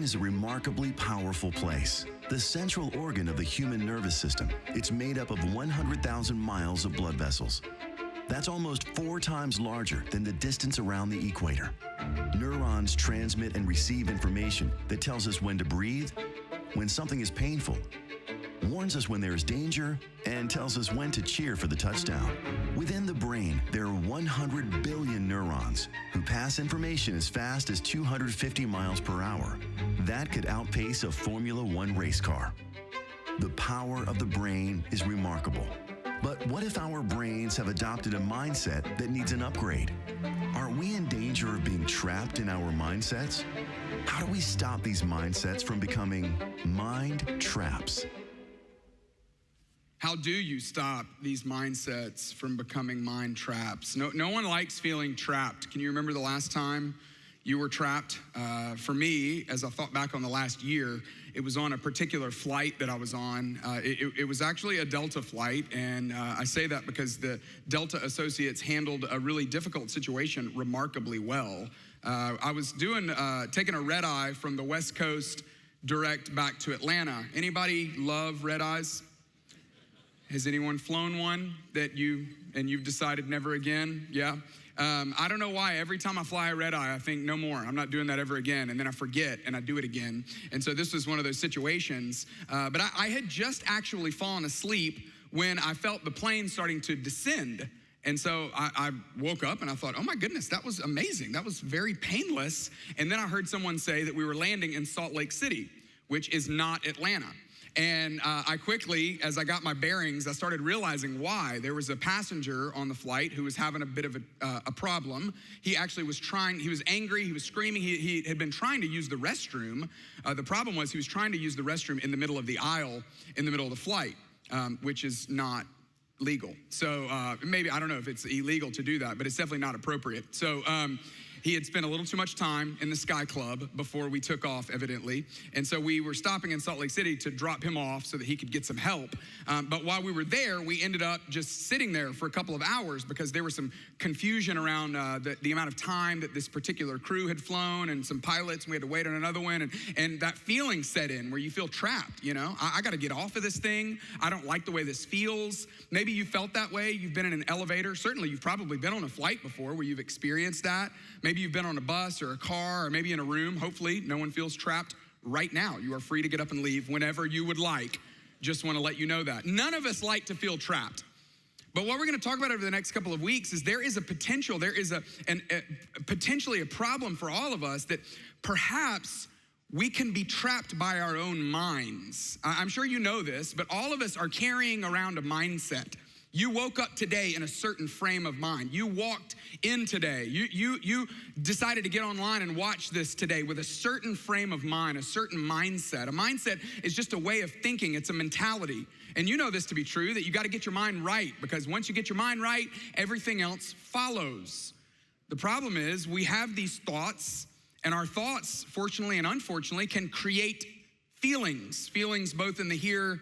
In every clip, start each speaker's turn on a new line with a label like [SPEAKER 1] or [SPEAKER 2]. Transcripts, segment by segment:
[SPEAKER 1] is a remarkably powerful place. The central organ of the human nervous system. It's made up of 100,000 miles of blood vessels. That's almost 4 times larger than the distance around the equator. Neurons transmit and receive information that tells us when to breathe, when something is painful, warns us when there is danger, and tells us when to cheer for the touchdown. Within the brain, there are 100 billion neurons who pass information as fast as 250 miles per hour. That could outpace a Formula One race car. The power of the brain is remarkable. But what if our brains have adopted a mindset that needs an upgrade? Are we in danger of being trapped in our mindsets? How do we stop these mindsets from becoming mind traps?
[SPEAKER 2] How do you stop these mindsets from becoming mind traps? No one likes feeling trapped. Can you remember the last time you were trapped? For me, as I thought back on the last year, it was on a particular flight that I was on. It was actually a Delta flight, and I say that because the Delta associates handled a really difficult situation remarkably well. I was taking a red eye from the West Coast direct back to Atlanta. Anybody love red eyes? Has anyone flown one that you've decided never again? Yeah. I don't know why every time I fly a red eye, I think no more. I'm not doing that ever again. And then I forget and I do it again. And so this was one of those situations. But I had just actually fallen asleep when I felt the plane starting to descend. And so I woke up and I thought, oh my goodness, that was amazing. That was very painless. And then I heard someone say that we were landing in Salt Lake City, which is not Atlanta. And I quickly, as I got my bearings, I started realizing why. There was a passenger on the flight who was having a bit of a problem. He actually was he was angry, he was screaming, he had been trying to use the restroom. The problem was he was trying to use the restroom in the middle of the aisle, in the middle of the flight, which is not legal. So maybe, I don't know if it's illegal to do that, but it's definitely not appropriate. So he had spent a little too much time in the Sky Club before we took off, evidently. And so we were stopping in Salt Lake City to drop him off so that he could get some help. But while we were there, we ended up just sitting there for a couple of hours because there was some confusion around the amount of time that this particular crew had flown and some pilots, and we had to wait on another one. And that feeling set in where you feel trapped, you know? I got to get off of this thing. I don't like the way this feels. Maybe you felt that way. You've been in an elevator. Certainly, you've probably been on a flight before where you've experienced that. Maybe you've been on a bus or a car or maybe in a room. Hopefully, no one feels trapped right now. You are free to get up and leave whenever you would like. Just want to let you know that. None of us like to feel trapped. But what we're going to talk about over the next couple of weeks is there is a potential, there is potentially a problem for all of us that perhaps we can be trapped by our own minds. I'm sure you know this, but all of us are carrying around a mindset. You woke up today in a certain frame of mind. You walked in today. You decided to get online and watch this today with a certain frame of mind, a certain mindset. A mindset is just a way of thinking. It's a mentality. And you know this to be true, that you got to get your mind right, because once you get your mind right, everything else follows. The problem is we have these thoughts, and our thoughts, fortunately and unfortunately, can create feelings both in the here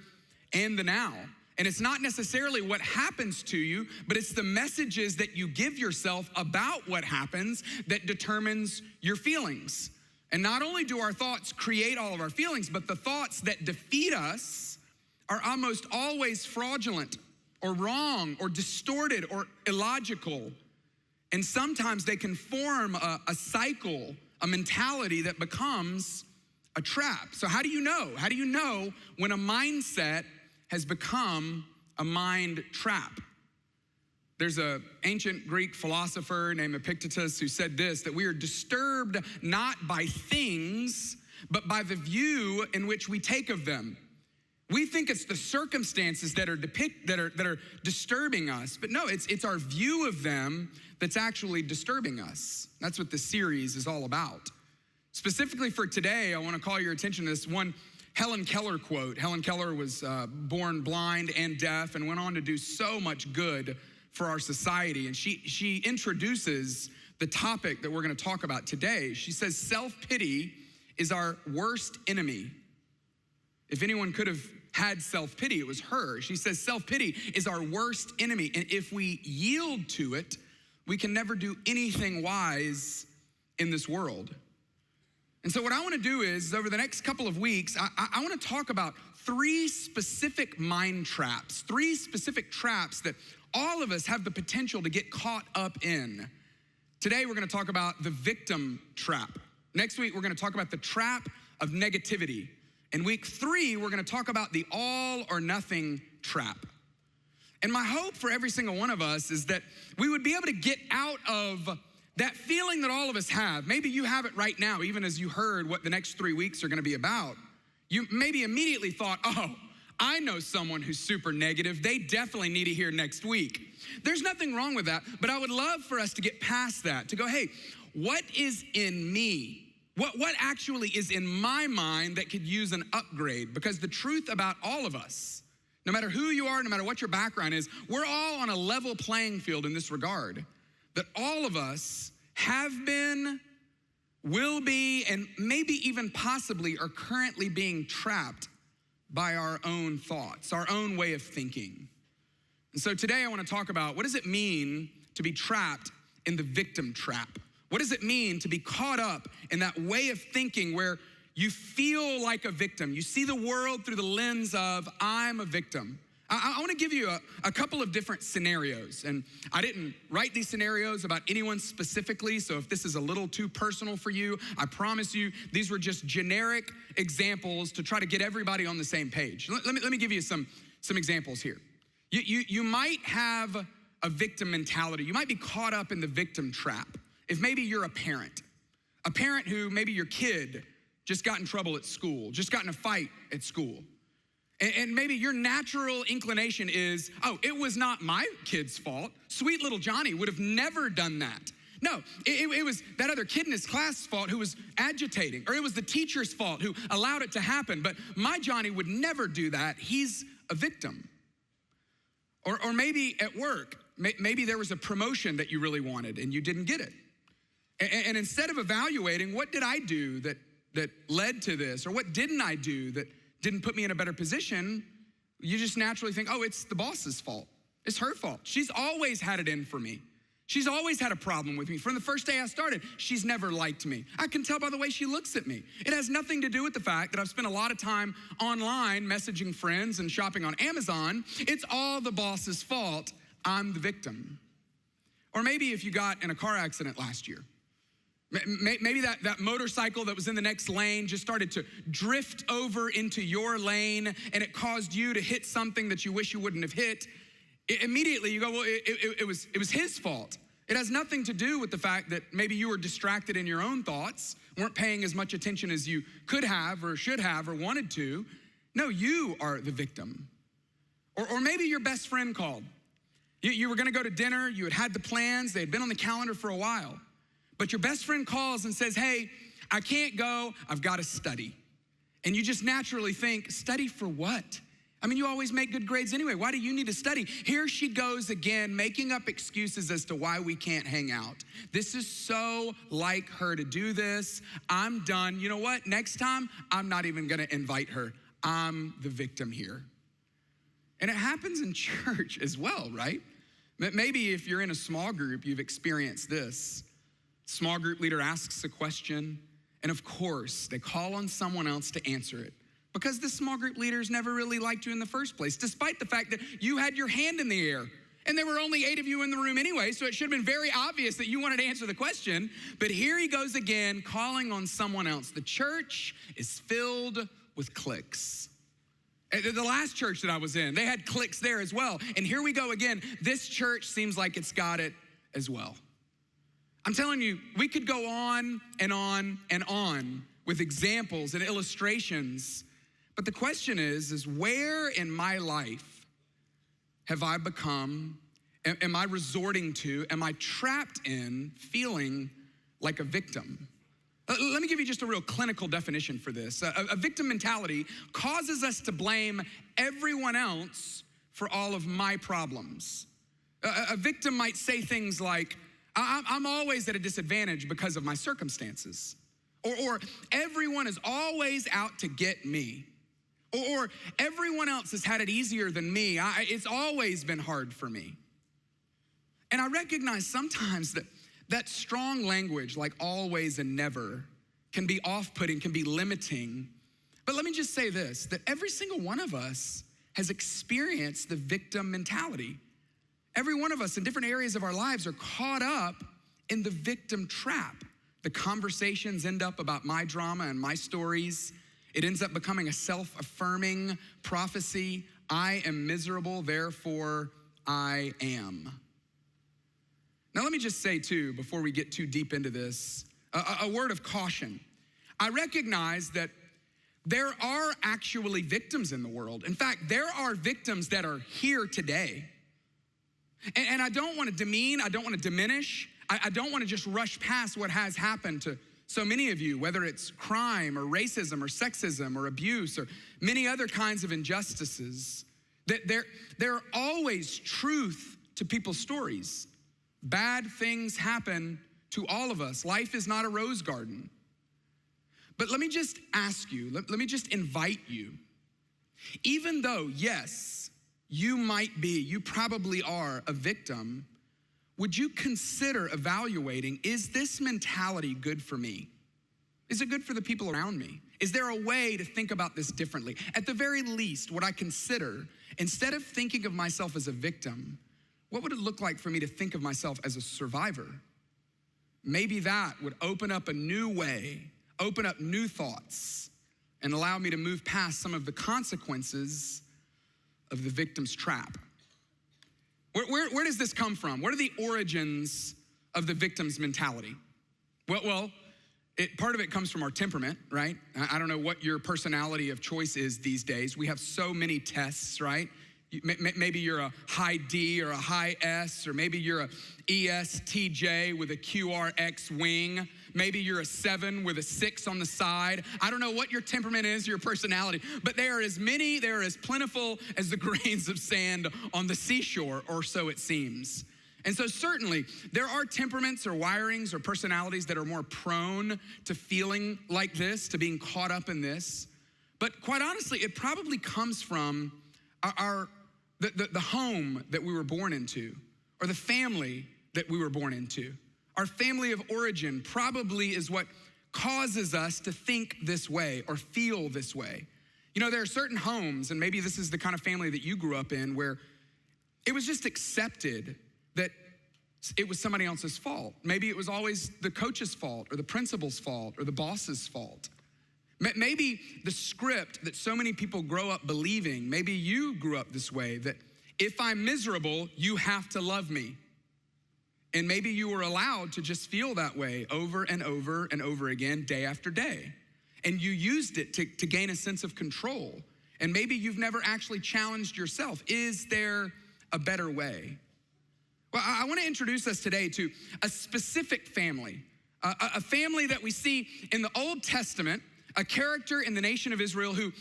[SPEAKER 2] and the now. And it's not necessarily what happens to you, but it's the messages that you give yourself about what happens that determines your feelings. And not only do our thoughts create all of our feelings, but the thoughts that defeat us are almost always fraudulent or wrong or distorted or illogical. And sometimes they can form a cycle, a mentality that becomes a trap. So how do you know? How do you know when a mindset has become a mind trap? There's an ancient Greek philosopher named Epictetus who said this, that we are disturbed not by things, but by the view in which we take of them. We think it's the circumstances that are disturbing us, but no, it's our view of them that's actually disturbing us. That's what this series is all about. Specifically for today, I want to call your attention to this one Helen Keller quote. Helen Keller was born blind and deaf and went on to do so much good for our society. And she introduces the topic that we're going to talk about today. She says, self-pity is our worst enemy. If anyone could have had self-pity, it was her. She says, self-pity is our worst enemy. And if we yield to it, we can never do anything wise in this world. And so what I wanna do is, over the next couple of weeks, I wanna talk about 3 specific mind traps, 3 specific traps that all of us have the potential to get caught up in. Today, we're gonna talk about the victim trap. Next week, we're gonna talk about the trap of negativity. In week 3, we're gonna talk about the all or nothing trap. And my hope for every single one of us is that we would be able to get out of that feeling that all of us have. Maybe you have it right now, even as you heard what the next 3 weeks are gonna be about. You maybe immediately thought, oh, I know someone who's super negative. They definitely need to hear next week. There's nothing wrong with that, but I would love for us to get past that, to go, hey, what is in me? What actually is in my mind that could use an upgrade? Because the truth about all of us, no matter who you are, no matter what your background is, we're all on a level playing field in this regard. That all of us have been, will be, and maybe even possibly are currently being trapped by our own thoughts, our own way of thinking. And so today I want to talk about, what does it mean to be trapped in the victim trap? What does it mean to be caught up in that way of thinking where you feel like a victim? You see the world through the lens of, I'm a victim. I want to give you a couple of different scenarios. And I didn't write these scenarios about anyone specifically, so if this is a little too personal for you, I promise you, these were just generic examples to try to get everybody on the same page. Let me give you some examples here. You might have a victim mentality. You might be caught up in the victim trap. If maybe you're a parent who maybe your kid just got in trouble at school, just got in a fight at school. And maybe your natural inclination is, oh, it was not my kid's fault. Sweet little Johnny would have never done that. No, it was that other kid in his class's fault who was agitating, or it was the teacher's fault who allowed it to happen. But my Johnny would never do that. He's a victim. Or maybe at work, maybe there was a promotion that you really wanted and you didn't get it. And instead of evaluating, what did I do that led to this? Or what didn't I do that didn't put me in a better position? You just naturally think, oh, it's the boss's fault. It's her fault. She's always had it in for me. She's always had a problem with me. From the first day I started, she's never liked me. I can tell by the way she looks at me. It has nothing to do with the fact that I've spent a lot of time online messaging friends and shopping on Amazon. It's all the boss's fault. I'm the victim. Or maybe if you got in a car accident last year, maybe that motorcycle that was in the next lane just started to drift over into your lane and it caused you to hit something that you wish you wouldn't have hit. Immediately you go, well, it was his fault. It has nothing to do with the fact that maybe you were distracted in your own thoughts, weren't paying as much attention as you could have or should have or wanted to. No, you are the victim. Or maybe your best friend called. You were gonna go to dinner, you had the plans, they had been on the calendar for a while. But your best friend calls and says, hey, I can't go, I've got to study. And you just naturally think, study for what? I mean, you always make good grades anyway. Why do you need to study? Here she goes again, making up excuses as to why we can't hang out. This is so like her to do this. I'm done. You know what? Next time, I'm not even going to invite her. I'm the victim here. And it happens in church as well, right? Maybe if you're in a small group, you've experienced this. Small group leader asks a question, and of course, they call on someone else to answer it because the small group leaders never really liked you in the first place, despite the fact that you had your hand in the air. And there were only 8 of you in the room anyway, so it should have been very obvious that you wanted to answer the question. But here he goes again, calling on someone else. The church is filled with cliques. The last church that I was in, they had cliques there as well. And here we go again. This church seems like it's got it as well. I'm telling you, we could go on and on and on with examples and illustrations, but the question is where in my life have I become, am I resorting to, am I trapped in feeling like a victim? Let me give you just a real clinical definition for this. A victim mentality causes us to blame everyone else for all of my problems. A victim might say things like, I'm always at a disadvantage because of my circumstances. Or everyone is always out to get me. Or everyone else has had it easier than me. It's always been hard for me. And I recognize sometimes that strong language like always and never can be off-putting, can be limiting. But let me just say this, that every single one of us has experienced the victim mentality. Every one of us in different areas of our lives are caught up in the victim trap. The conversations end up about my drama and my stories. It ends up becoming a self-affirming prophecy. I am miserable, therefore I am. Now let me just say too, before we get too deep into this, a word of caution. I recognize that there are actually victims in the world. In fact, there are victims that are here today. And I don't want to demean, I don't want to diminish, I don't want to just rush past what has happened to so many of you, whether it's crime or racism or sexism or abuse or many other kinds of injustices. That there are always truth to people's stories. Bad things happen to all of us. Life is not a rose garden. But let me just ask you, let me just invite you, even though, yes, you probably are a victim, would you consider evaluating, is this mentality good for me? Is it good for the people around me? Is there a way to think about this differently? At the very least, would I consider, instead of thinking of myself as a victim, what would it look like for me to think of myself as a survivor? Maybe that would open up a new way, open up new thoughts, and allow me to move past some of the consequences of the victim's trap. Where does this come from? What are the origins of the victim's mentality? Well, part of it comes from our temperament, right? I don't know what your personality of choice is these days. We have so many tests, right? Maybe you're a high D or a high S, or maybe you're a ESTJ with a QRX wing. Maybe you're a 7 with a 6 on the side. I don't know what your temperament is, your personality, but they are as plentiful as the grains of sand on the seashore, or so it seems. And so certainly there are temperaments or wirings or personalities that are more prone to feeling like this, to being caught up in this. But quite honestly, it probably comes from the home that we were born into, or the family that we were born into. Our family of origin probably is what causes us to think this way or feel this way. You know, there are certain homes, and maybe this is the kind of family that you grew up in, where it was just accepted that it was somebody else's fault. Maybe it was always the coach's fault or the principal's fault or the boss's fault. Maybe the script that so many people grow up believing, maybe you grew up this way, that if I'm miserable, you have to love me. And maybe you were allowed to just feel that way over and over and over again, day after day. And you used it to gain a sense of control. And maybe you've never actually challenged yourself. Is there a better way? Well, I want to introduce us today to a specific family, a family that we see in the Old Testament, a character in the nation of Israel who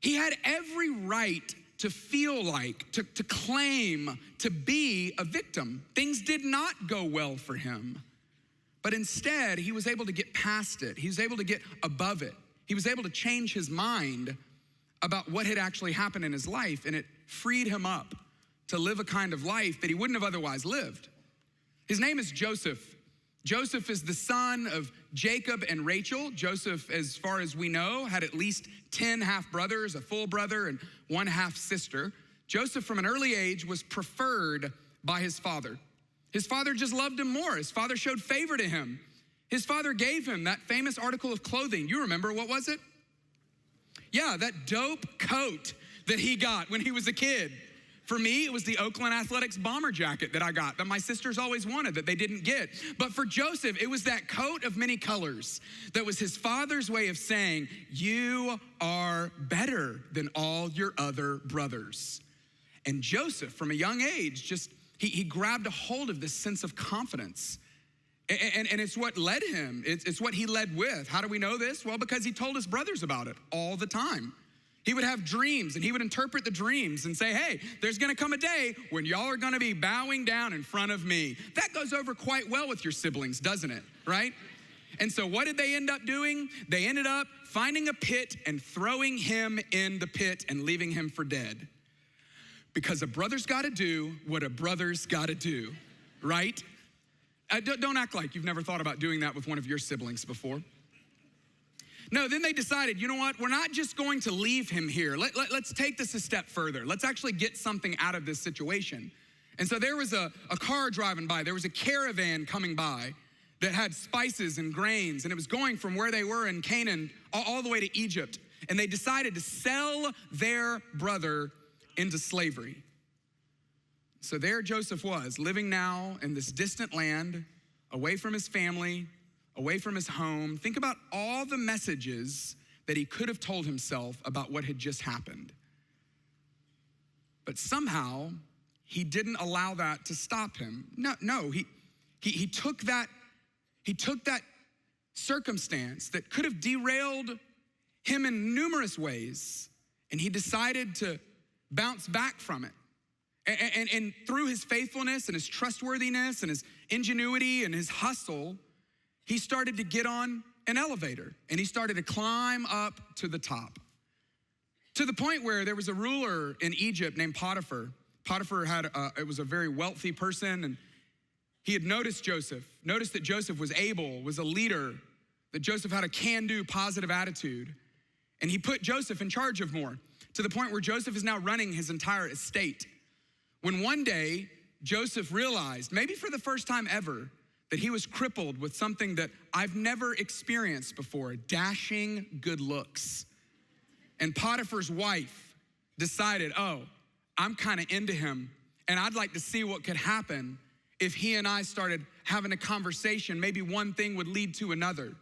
[SPEAKER 2] he had every right to feel like, to claim, to be a victim. Things did not go well for him. But instead, he was able to get past it. He was able to get above it. He was able to change his mind about what had actually happened in his life, and it freed him up to live a kind of life that he wouldn't have otherwise lived. His name is Joseph. Joseph is the son of Jacob and Rachel. Joseph, as far as we know, had at least 10 half-brothers, a full brother, and 1 half-sister. Joseph, from an early age, was preferred by his father. His father just loved him more. His father showed favor to him. His father gave him that famous article of clothing. You remember, what was it? Yeah, that dope coat that he got when he was a kid. For me, it was the Oakland Athletics bomber jacket that I got that my sisters always wanted that they didn't get. But for Joseph, it was that coat of many colors that was his father's way of saying, you are better than all your other brothers. And Joseph, from a young age, he grabbed a hold of this sense of confidence. And it's what led him. It's what he led with. How do we know this? Well, because he told his brothers about it all the time. He would have dreams, and he would interpret the dreams and say, hey, there's gonna come a day when y'all are gonna be bowing down in front of me. That goes over quite well with your siblings, doesn't it, right? And so what did they end up doing? They ended up finding a pit and throwing him in the pit and leaving him for dead. Because a brother's gotta do what a brother's gotta do, right? Don't act like you've never thought about doing that with one of your siblings before. No, then they decided, you know what? We're not just going to leave him here. Let's take this a step further. Let's actually get something out of this situation. And so there was a car driving by. There was a caravan coming by that had spices and grains, and it was going from where they were in Canaan all the way to Egypt. And they decided to sell their brother into slavery. So there Joseph was, living now in this distant land, away from his family, away from his home. Think about all the messages that he could have told himself about what had just happened. But somehow, he didn't allow that to stop him. No, he took that circumstance that could have derailed him in numerous ways, and he decided to bounce back from it. And through his faithfulness and his trustworthiness and his ingenuity and his hustle, he started to get on an elevator and he started to climb up to the top. To the point where there was a ruler in Egypt named Potiphar. Potiphar was a very wealthy person, and he had noticed that Joseph was able, was a leader, that Joseph had a can-do positive attitude. And he put Joseph in charge of more, to the point where Joseph is now running his entire estate. When one day, Joseph realized, maybe for the first time ever, that he was crippled with something that I've never experienced before, dashing good looks. And Potiphar's wife decided, I'm kind of into him, and I'd like to see what could happen if he and I started having a conversation. Maybe one thing would lead to another.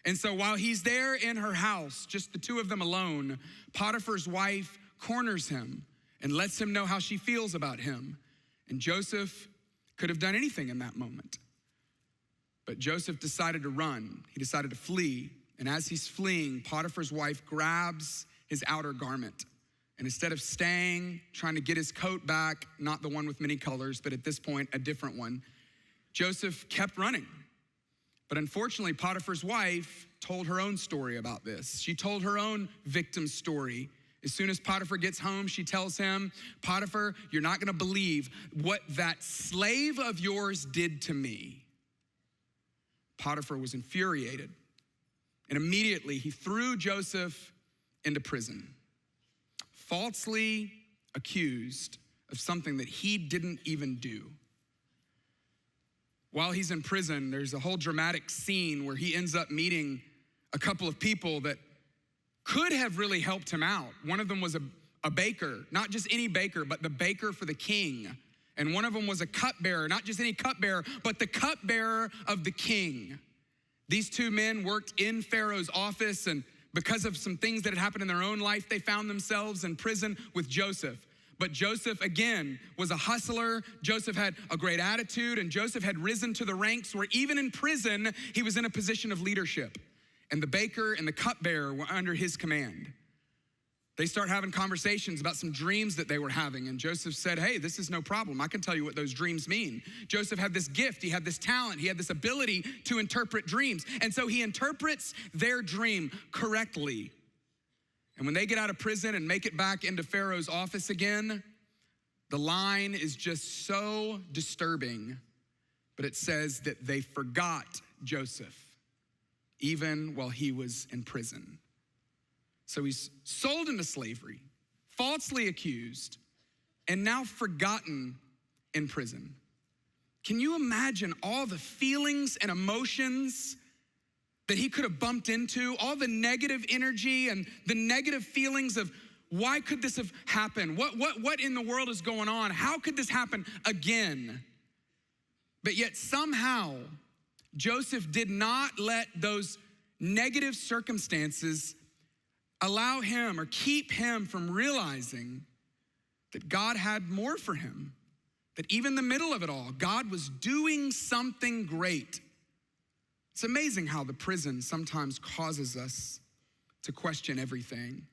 [SPEAKER 2] And so while he's there in her house, just the two of them alone, Potiphar's wife corners him and lets him know how she feels about him. And Joseph could have done anything in that moment. But Joseph decided to run. He decided to flee. And as he's fleeing, Potiphar's wife grabs his outer garment. And instead of staying, trying to get his coat back, not the one with many colors, but at this point, a different one, Joseph kept running. But unfortunately, Potiphar's wife told her own story about this. She told her own victim story. As soon as Potiphar gets home, she tells him, Potiphar, you're not gonna believe what that slave of yours did to me. Potiphar was infuriated. And immediately he threw Joseph into prison, falsely accused of something that he didn't even do. While he's in prison, there's a whole dramatic scene where he ends up meeting a couple of people that could have really helped him out. One of them was a baker, not just any baker, but the baker for the king. And one of them was a cupbearer, not just any cupbearer, but the cupbearer of the king. These two men worked in Pharaoh's office, and because of some things that had happened in their own life, they found themselves in prison with Joseph. But Joseph, again, was a hustler. Joseph had a great attitude, and Joseph had risen to the ranks where even in prison, he was in a position of leadership. And the baker and the cupbearer were under his command. They start having conversations about some dreams that they were having. And Joseph said, hey, this is no problem. I can tell you what those dreams mean. Joseph had this gift. He had this talent. He had this ability to interpret dreams. And so he interprets their dream correctly. And when they get out of prison and make it back into Pharaoh's office again, the line is just so disturbing. But it says that they forgot Joseph, even while he was in prison. So he's sold into slavery, falsely accused, and now forgotten in prison. Can you imagine all the feelings and emotions that he could have bumped into, all the negative energy and the negative feelings of why could this have happened? What in the world is going on? How could this happen again? But yet somehow Joseph did not let those negative circumstances allow him or keep him from realizing that God had more for him, that even in the middle of it all, God was doing something great. It's amazing how the prison sometimes causes us to question everything.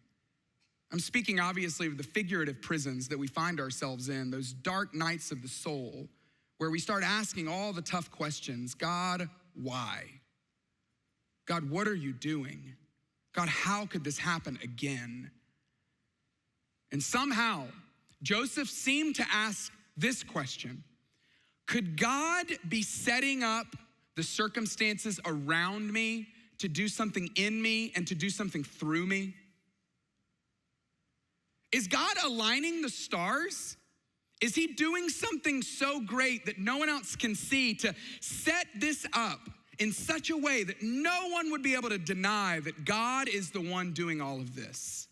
[SPEAKER 2] I'm speaking obviously of the figurative prisons that we find ourselves in, those dark nights of the soul, where we start asking all the tough questions. God, why? God, what are you doing? God, how could this happen again? And somehow, Joseph seemed to ask this question: could God be setting up the circumstances around me to do something in me and to do something through me? Is God aligning the stars? Is he doing something so great that no one else can see to set this up in such a way that no one would be able to deny that God is the one doing all of this?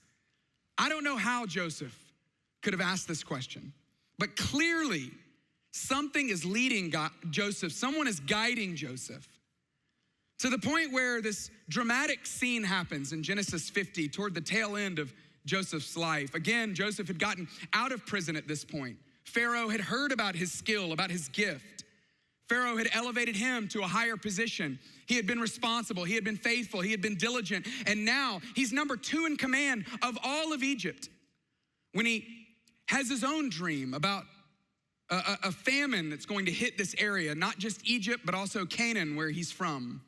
[SPEAKER 2] I don't know how Joseph could have asked this question, but clearly something is leading Joseph. Someone is guiding Joseph to the point where this dramatic scene happens in Genesis 50 toward the tail end of Joseph's life. Again, Joseph had gotten out of prison at this point. Pharaoh had heard about his skill, about his gift. Pharaoh had elevated him to a higher position. He had been responsible, he had been faithful, he had been diligent, and now he's number 2 in command of all of Egypt. When he has his own dream about a famine that's going to hit this area, not just Egypt, but also Canaan, where he's from.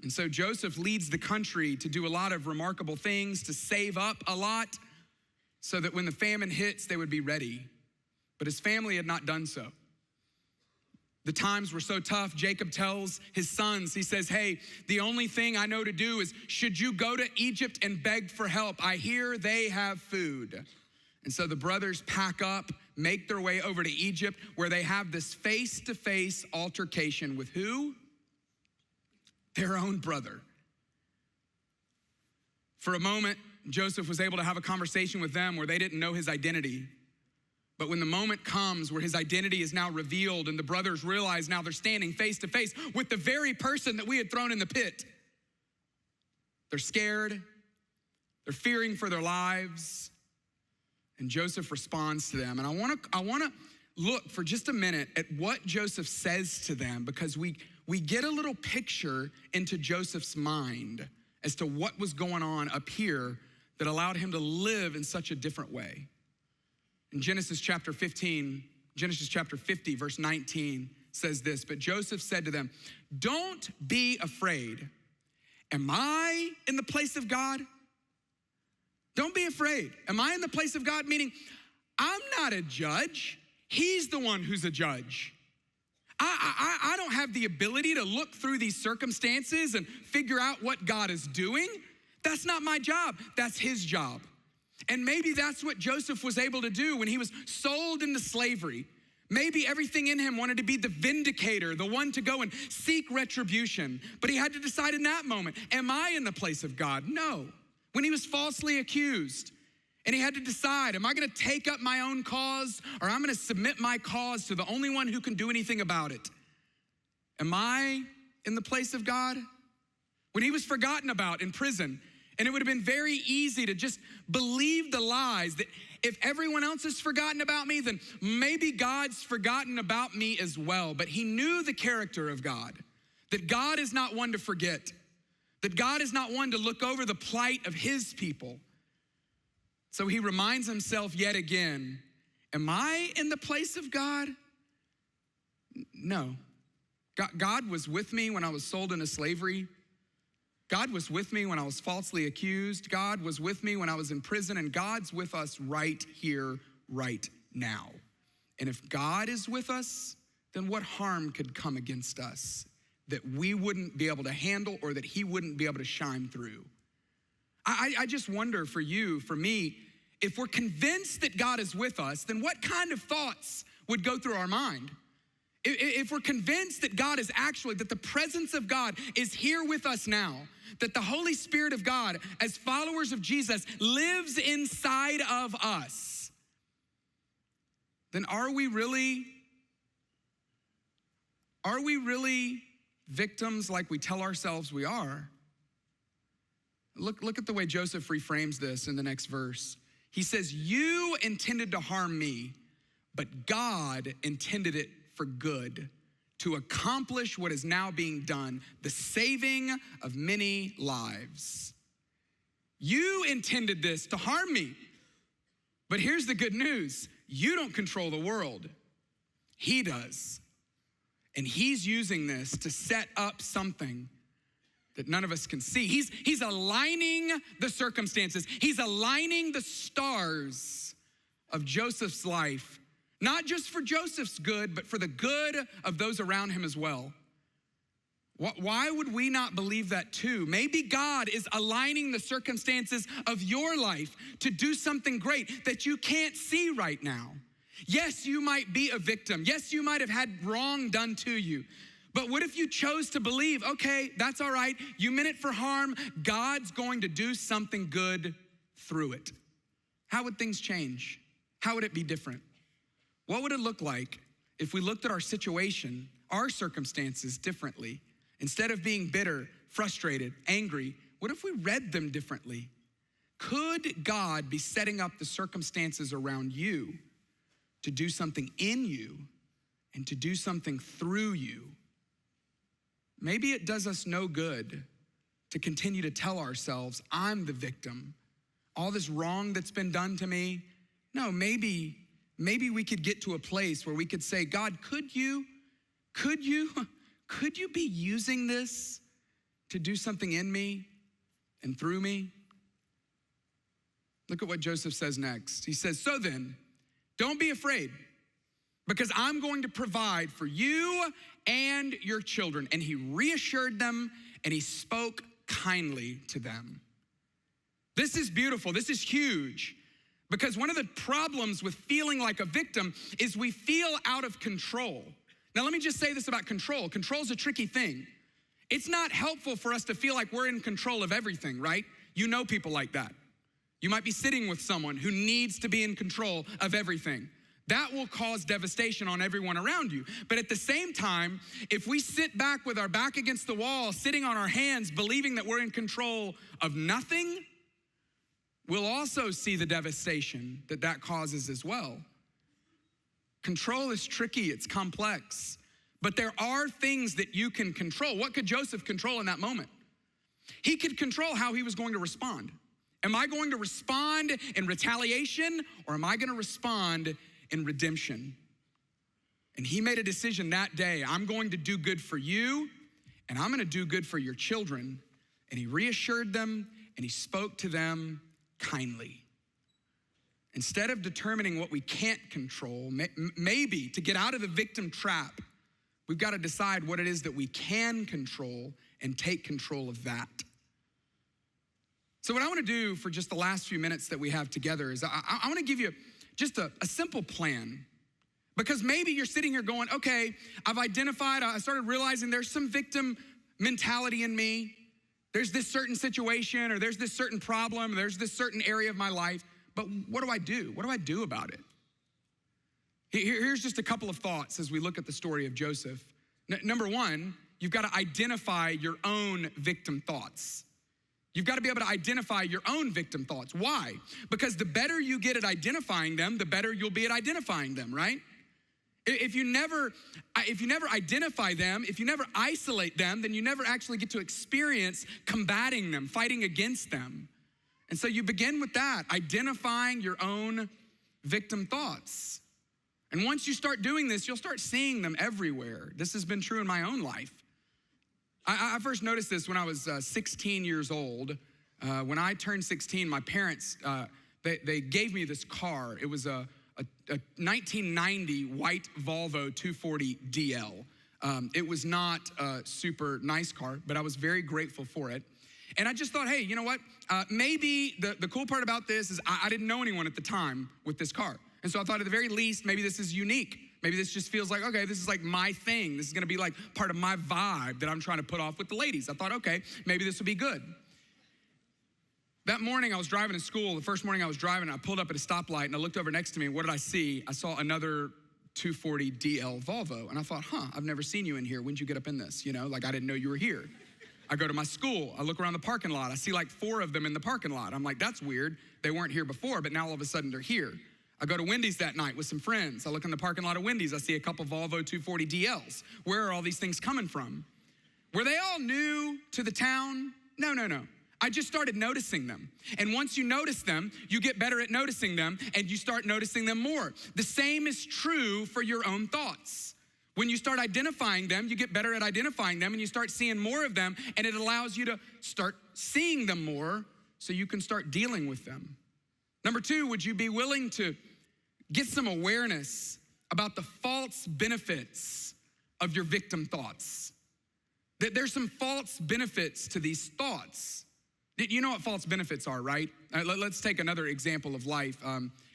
[SPEAKER 2] And so Joseph leads the country to do a lot of remarkable things, to save up a lot, so that when the famine hits, they would be ready. But his family had not done so. The times were so tough, Jacob tells his sons, he says, hey, the only thing I know to do is, should you go to Egypt and beg for help? I hear they have food. And so the brothers pack up, make their way over to Egypt, where they have this face-to-face altercation with who? Their own brother. For a moment, Joseph was able to have a conversation with them where they didn't know his identity. But when the moment comes where his identity is now revealed and the brothers realize now they're standing face to face with the very person that we had thrown in the pit, they're scared, they're fearing for their lives, and Joseph responds to them. And I want to look for just a minute at what Joseph says to them, because we get a little picture into Joseph's mind as to what was going on up here that allowed him to live in such a different way. In Genesis chapter 50, verse 19 says this, but Joseph said to them, don't be afraid. Am I in the place of God? Don't be afraid. Am I in the place of God? Meaning, I'm not a judge. He's the one who's a judge. I don't have the ability to look through these circumstances and figure out what God is doing. That's not my job. That's his job. And maybe that's what Joseph was able to do when he was sold into slavery. Maybe everything in him wanted to be the vindicator, the one to go and seek retribution. But he had to decide in that moment, am I in the place of God? No. When he was falsely accused, and he had to decide, am I gonna take up my own cause, or I'm gonna submit my cause to the only one who can do anything about it? Am I in the place of God? When he was forgotten about in prison, and it would have been very easy to just believe the lies that if everyone else has forgotten about me, then maybe God's forgotten about me as well. But he knew the character of God, that God is not one to forget, that God is not one to look over the plight of his people. So he reminds himself yet again, am I in the place of God? No. God was with me when I was sold into slavery. God was with me when I was falsely accused. God was with me when I was in prison, and God's with us right here, right now. And if God is with us, then what harm could come against us that we wouldn't be able to handle or that he wouldn't be able to shine through? I just wonder for you, for me, if we're convinced that God is with us, then what kind of thoughts would go through our mind? If we're convinced that God is actually, that the presence of God is here with us now, that the Holy Spirit of God, as followers of Jesus, lives inside of us, then are we really victims like we tell ourselves we are? Look at the way Joseph reframes this in the next verse. He says, you intended to harm me, but God intended it for good, to accomplish what is now being done, the saving of many lives. You intended this to harm me, but here's the good news. You don't control the world. He does. And he's using this to set up something that none of us can see. He's aligning the circumstances. He's aligning the stars of Joseph's life, not just for Joseph's good, but for the good of those around him as well. Why would we not believe that too? Maybe God is aligning the circumstances of your life to do something great that you can't see right now. Yes, you might be a victim. Yes, you might have had wrong done to you. But what if you chose to believe, okay, that's all right. You meant it for harm. God's going to do something good through it. How would things change? How would it be different? What would it look like if we looked at our situation, our circumstances differently? Instead of being bitter, frustrated, angry, what if we read them differently? Could God be setting up the circumstances around you to do something in you and to do something through you? Maybe it does us no good to continue to tell ourselves, I'm the victim. All this wrong that's been done to me. No, maybe we could get to a place where we could say, God, could you be using this to do something in me and through me? Look at what Joseph says next. He says, so then, don't be afraid, because I'm going to provide for you and your children. And he reassured them, and he spoke kindly to them. This is beautiful. This is huge, because one of the problems with feeling like a victim is we feel out of control. Now, let me just say this about control. Control is a tricky thing. It's not helpful for us to feel like we're in control of everything, right? You know people like that. You might be sitting with someone who needs to be in control of everything. That will cause devastation on everyone around you. But at the same time, if we sit back with our back against the wall, sitting on our hands, believing that we're in control of nothing, we'll also see the devastation that causes as well. Control is tricky, it's complex, but there are things that you can control. What could Joseph control in that moment? He could control how he was going to respond. Am I going to respond in retaliation, or am I going to respond in redemption? And he made a decision that day. I'm going to do good for you, and I'm going to do good for your children. And he reassured them, and he spoke to them kindly. Instead of determining what we can't control, maybe to get out of the victim trap, we've got to decide what it is that we can control and take control of that. So what I want to do for just the last few minutes that we have together is I want to give you just a simple plan. Because maybe you're sitting here going, okay, I started realizing there's some victim mentality in me. There's this certain situation, or there's this certain problem, there's this certain area of my life. But what do I do? What do I do about it? Here's just a couple of thoughts as we look at the story of Joseph. Number one, you've got to identify your own victim thoughts. You've got to be able to identify your own victim thoughts. Why? Because the better you get at identifying them, the better you'll be at identifying them, right? If you never identify them, if you never isolate them, then you never actually get to experience combating them, fighting against them. And so you begin with that, identifying your own victim thoughts. And once you start doing this, you'll start seeing them everywhere. This has been true in my own life. I first noticed this when I was 16 years old. When I turned 16, my parents, they gave me this car. It was a 1990 white Volvo 240 DL. It was not a super nice car, but I was very grateful for it. And I just thought, hey, you know what? Maybe the cool part about this is I didn't know anyone at the time with this car. And so I thought at the very least, maybe this is unique. Maybe this just feels like, okay, this is like my thing. This is gonna be like part of my vibe that I'm trying to put off with the ladies. I thought, okay, maybe this will be good. That morning I was driving to school. The first morning I was driving, I pulled up at a stoplight and I looked over next to me, and what did I see? I saw another 240 DL Volvo. And I thought, I've never seen you in here. When'd you get up in this? You know, like I didn't know you were here. I go to my school, I look around the parking lot, I see like 4 of them in the parking lot. I'm like, that's weird. They weren't here before, but now all of a sudden they're here. I go to Wendy's that night with some friends. I look in the parking lot of Wendy's, I see a couple Volvo 240 DLs. Where are all these things coming from? Were they all new to the town? No. I just started noticing them. And once you notice them, you get better at noticing them, and you start noticing them more. The same is true for your own thoughts. When you start identifying them, you get better at identifying them, and you start seeing more of them, and it allows you to start seeing them more so you can start dealing with them. Number 2, would you be willing to get some awareness about the false benefits of your victim thoughts? that there's some false benefits to these thoughts. You know what false benefits are, right? Let's take another example of life.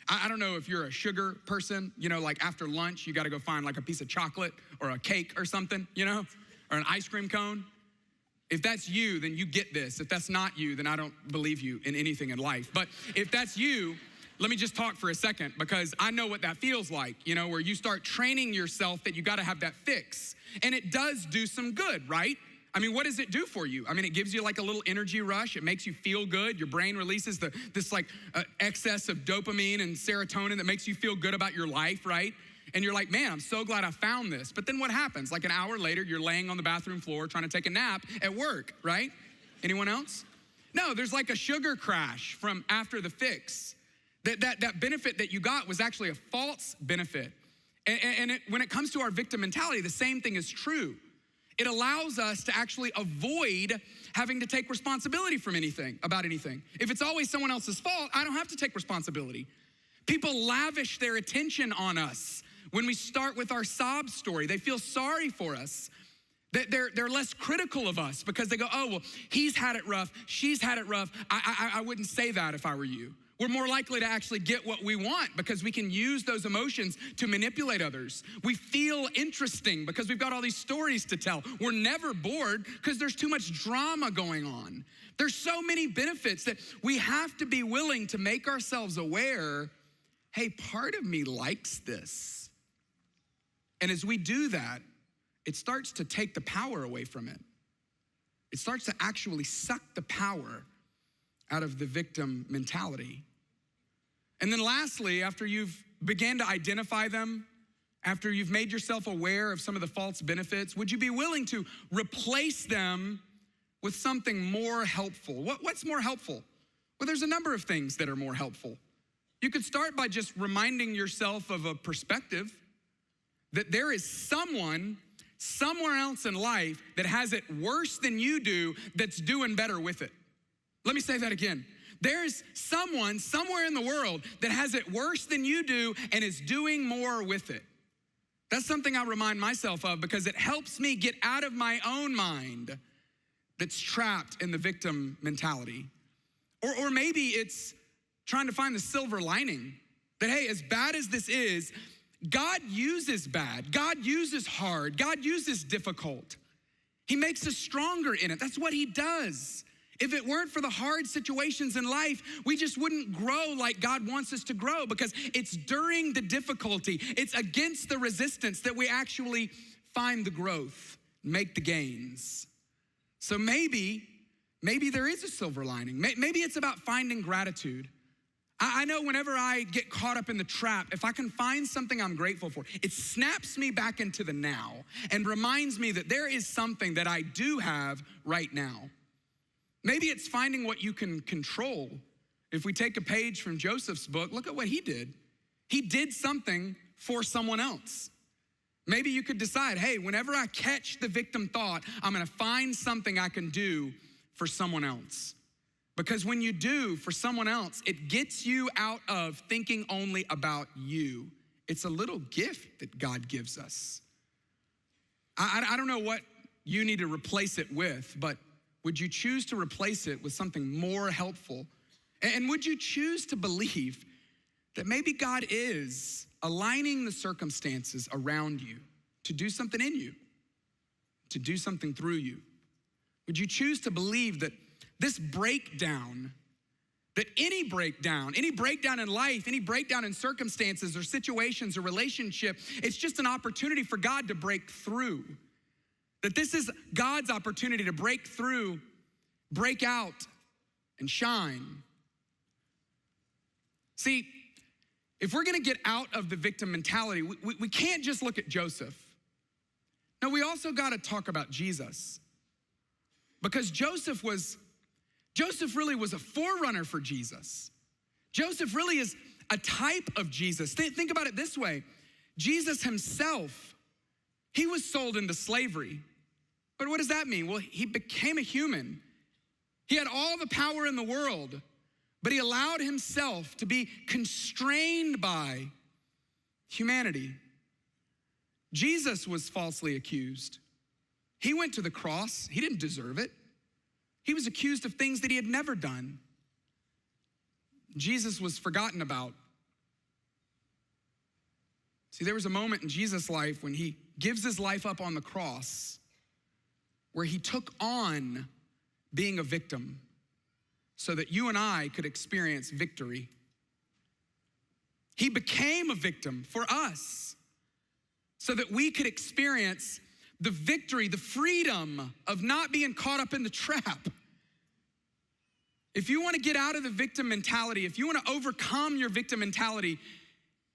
[SPEAKER 2] I don't know if you're a sugar person, like after lunch, you gotta go find like a piece of chocolate or a cake or something, or an ice cream cone. If that's you, then you get this. If that's not you, then I don't believe you in anything in life. But if that's you, let me just talk for a second, because I know what that feels like, where you start training yourself that you gotta have that fix. And it does do some good, right? I mean, what does it do for you? I mean, it gives you like a little energy rush. It makes you feel good. Your brain releases this excess of dopamine and serotonin that makes you feel good about your life, right? And you're like, man, I'm so glad I found this. But then what happens? Like an hour later, you're laying on the bathroom floor trying to take a nap at work, right? Anyone else? No, there's like a sugar crash from after the fix. That benefit that you got was actually a false benefit. And when it comes to our victim mentality, the same thing is true. It allows us to actually avoid having to take responsibility about anything. If it's always someone else's fault, I don't have to take responsibility. People lavish their attention on us when we start with our sob story. They feel sorry for us. They're less critical of us because they go, oh, well, he's had it rough, she's had it rough. I wouldn't say that if I were you. We're more likely to actually get what we want because we can use those emotions to manipulate others. We feel interesting because we've got all these stories to tell. We're never bored because there's too much drama going on. There's so many benefits that we have to be willing to make ourselves aware, hey, part of me likes this. And as we do that, it starts to take the power away from it. It starts to actually suck the power out of the victim mentality. And then lastly, after you've began to identify them, after you've made yourself aware of some of the false benefits, would you be willing to replace them with something more helpful? What's more helpful? Well, there's a number of things that are more helpful. You could start by just reminding yourself of a perspective that there is someone somewhere else in life that has it worse than you do that's doing better with it. Let me say that again. There's someone somewhere in the world that has it worse than you do and is doing more with it. That's something I remind myself of because it helps me get out of my own mind that's trapped in the victim mentality. Or maybe it's trying to find the silver lining that, hey, as bad as this is, God uses bad, God uses hard, God uses difficult. He makes us stronger in it. That's what he does. If it weren't for the hard situations in life, we just wouldn't grow like God wants us to grow because it's during the difficulty, it's against the resistance that we actually find the growth, make the gains. So maybe there is a silver lining. Maybe it's about finding gratitude. I know whenever I get caught up in the trap, if I can find something I'm grateful for, it snaps me back into the now and reminds me that there is something that I do have right now. Maybe it's finding what you can control. If we take a page from Joseph's book, look at what he did. He did something for someone else. Maybe you could decide, hey, whenever I catch the victim thought, I'm gonna find something I can do for someone else. Because when you do for someone else, it gets you out of thinking only about you. It's a little gift that God gives us. I don't know what you need to replace it with, but would you choose to replace it with something more helpful? And would you choose to believe that maybe God is aligning the circumstances around you to do something in you, to do something through you? Would you choose to believe that this breakdown, that any breakdown in life, any breakdown in circumstances or situations or relationship, it's just an opportunity for God to break through? That this is God's opportunity to break through, break out, and shine. See, if we're gonna get out of the victim mentality, we can't just look at Joseph. No, we also gotta talk about Jesus. Because Joseph really was a forerunner for Jesus. Joseph really is a type of Jesus. Think about it this way. Jesus himself, he was sold into slavery. But what does that mean? Well, he became a human. He had all the power in the world, but he allowed himself to be constrained by humanity. Jesus was falsely accused. He went to the cross. He didn't deserve it. He was accused of things that he had never done. Jesus was forgotten about. See, there was a moment in Jesus' life when he gives his life up on the cross where he took on being a victim so that you and I could experience victory. He became a victim for us so that we could experience the victory, the freedom of not being caught up in the trap. If you want to get out of the victim mentality, if you want to overcome your victim mentality,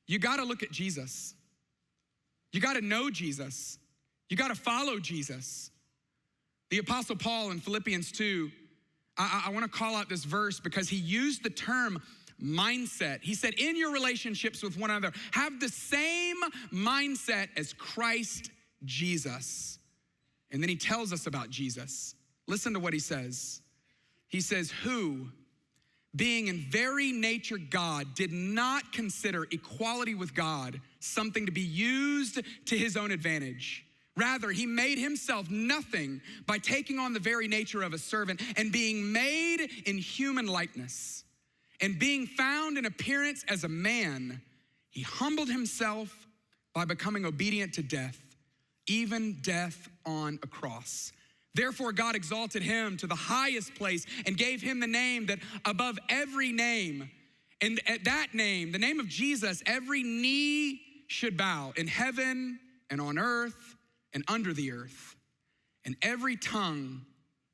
[SPEAKER 2] you got to look at Jesus. You got to know Jesus. You got to follow Jesus. The Apostle Paul in Philippians 2, I want to call out this verse because he used the term mindset. He said, in your relationships with one another, have the same mindset as Christ Jesus. And then he tells us about Jesus. Listen to what he says. He says, who, being in very nature God, did not consider equality with God something to be used to his own advantage. Rather, he made himself nothing by taking on the very nature of a servant and being made in human likeness. And being found in appearance as a man, he humbled himself by becoming obedient to death, even death on a cross. Therefore, God exalted him to the highest place and gave him the name that above every name. And at that name, the name of Jesus, every knee should bow in heaven and on earth and under the earth. And every tongue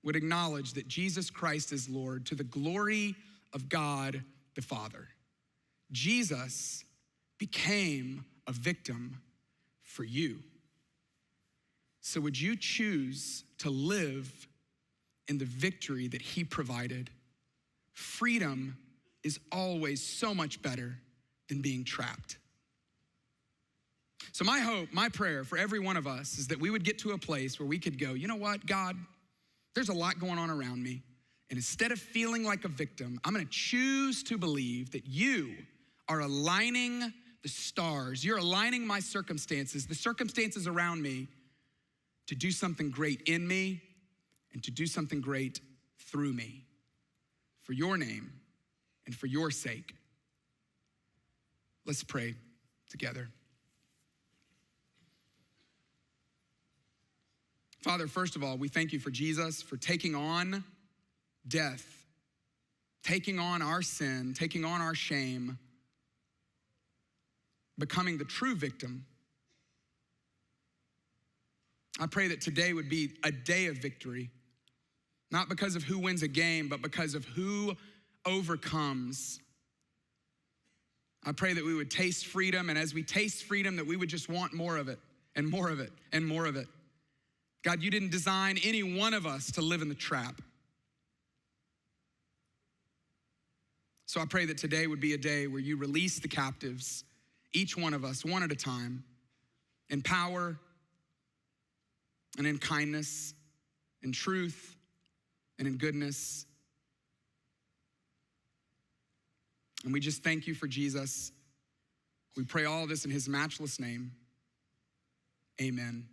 [SPEAKER 2] would acknowledge that Jesus Christ is Lord, to the glory of God the Father. Jesus became a victim for you. So would you choose to live in the victory that he provided? Freedom is always so much better than being trapped. So my hope, my prayer for every one of us is that we would get to a place where we could go, you know what, God, there's a lot going on around me. And instead of feeling like a victim, I'm gonna choose to believe that you are aligning the stars. You're aligning my circumstances, the circumstances around me, to do something great in me and to do something great through me for your name and for your sake. Let's pray together. Father, first of all, we thank you for Jesus, for taking on death, taking on our sin, taking on our shame, becoming the true victim. I pray that today would be a day of victory, not because of who wins a game, but because of who overcomes. I pray that we would taste freedom, and as we taste freedom, that we would just want more of it, and more of it, and more of it. God, you didn't design any one of us to live in the trap. So I pray that today would be a day where you release the captives, each one of us, one at a time, in power and in kindness, in truth and in goodness. And we just thank you for Jesus. We pray all of this in his matchless name. Amen.